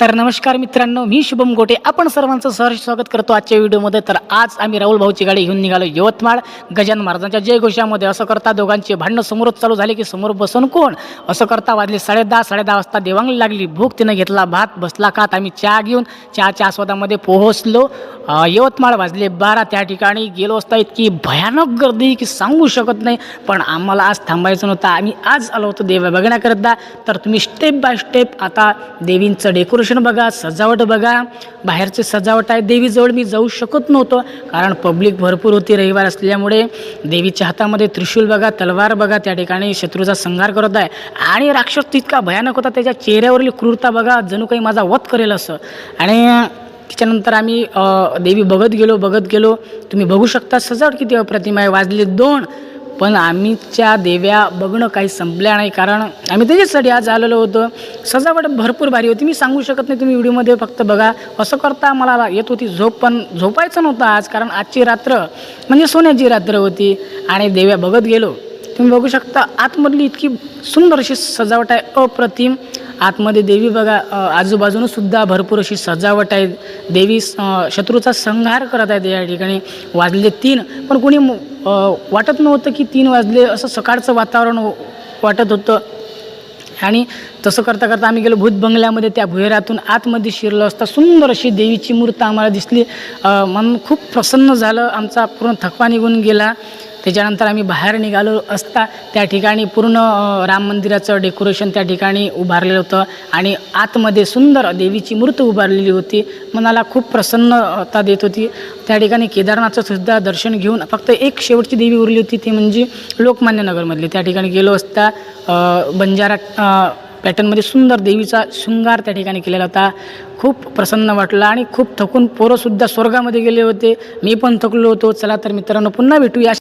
तर नमस्कार मित्रांनो, मी शुभम गोटे आपण सर्वांचं सहर्ष स्वागत करतो आजच्या व्हिडिओमध्ये। तर आज आम्ही राहुल भाऊची गाडी घेऊन निघालो यवतमाळ गजानन महाराजांच्या जयघोषामध्ये। असं करता दोघांचे भांडणं समोरच चालू झाले की समोर बसून कोण, असं करता वाजले 10:30 वाजता देवांगला लागली भूक। तिनं घेतला भात, बसला खात। आम्ही चहा घेऊन चहाच्या आस्वादामध्ये पोहोचलो यवतमाळ। वाजले 12। त्या ठिकाणी गेलो असता इतकी भयानक गर्दी की सांगू शकत नाही, पण आम्हाला आज थांबायचं नव्हतं। आम्ही आज आलो होतो देव बघण्याकरता। तर तुम्ही स्टेप बाय स्टेप आता देवींचं डेकोरेशन बघा, सजावट बघा। बाहेरचे सजावट आहे देवीजवळ मी जाऊ शकत नव्हतो कारण पब्लिक भरपूर होती, रविवार असल्यामुळे। देवीच्या हातामध्ये त्रिशूल बघा, तलवार बघा, त्या ठिकाणी शत्रूचा संहार करत आहे आणि राक्षस तितका भयानक होता, त्याच्या चेहऱ्यावरील क्रूरता बघा, जणू काही माझा वध करेल असं। आणि त्याच्यानंतर आम्ही देवी बघत गेलो। तुम्ही बघू शकता सजावट किती अप्रतिम आहे। वाजले 2 पण आम्हीच्या देव्या बघणं काही संपल्या नाही, कारण आम्ही त्याच्यासाठी आज आलेलो होतो। सजावट भरपूर भारी होती, मी सांगू शकत नाही, तुम्ही व्हिडिओमध्ये फक्त बघा। असं करता मला येत होती झोप, पण झोपायचं नव्हतं आज, कारण आजची रात्र म्हणजे सोन्याची रात्र होती आणि देव्या बघत गेलो। तुम्ही बघू शकता आतमधली इतकी सुंदर अशी सजावट आहे, अप्रतिम। आतमध्ये देवी बघा, आजूबाजूनं सुद्धा भरपूर अशी सजावट आहे। देवी शत्रूचा संहार करत आहे या ठिकाणी। वाजले 3 पण कोणी वाटत नव्हतं की 3 वाजले, असं सकाळचं वातावरण वाटत होतं। आणि तसं करता करता आम्ही गेलो भूत बंगल्यामध्ये। त्या भुहेरातून आतमध्ये शिरलो असता सुंदर अशी देवीची मूर्ती आम्हाला दिसली। मन खूप प्रसन्न झालं, आमचा पूर्ण थकवा निघून गेला। त्याच्यानंतर आम्ही बाहेर निघालो असता त्या ठिकाणी पूर्ण राम मंदिराचं डेकोरेशन त्या ठिकाणी उभारलेलं होतं आणि आतमध्ये सुंदर देवीची मूर्ती उभारलेली होती, मनाला खूप प्रसन्नता देत होती। त्या ठिकाणी केदारनाथचं सुद्धा दर्शन घेऊन फक्त एक शेवटची देवी उरली होती, ती म्हणजे लोकमान्य नगरमधली। त्या ठिकाणी गेलो असता बंजारा पॅटर्नमध्ये सुंदर देवीचा शृंगार त्या ठिकाणी केलेला होता। खूप प्रसन्न वाटलं आणि खूप थकून पोरंसुद्धा स्वर्गामध्ये गेले होते, मी पण थकलो होतो। चला तर मित्रांनो, पुन्हा भेटूया।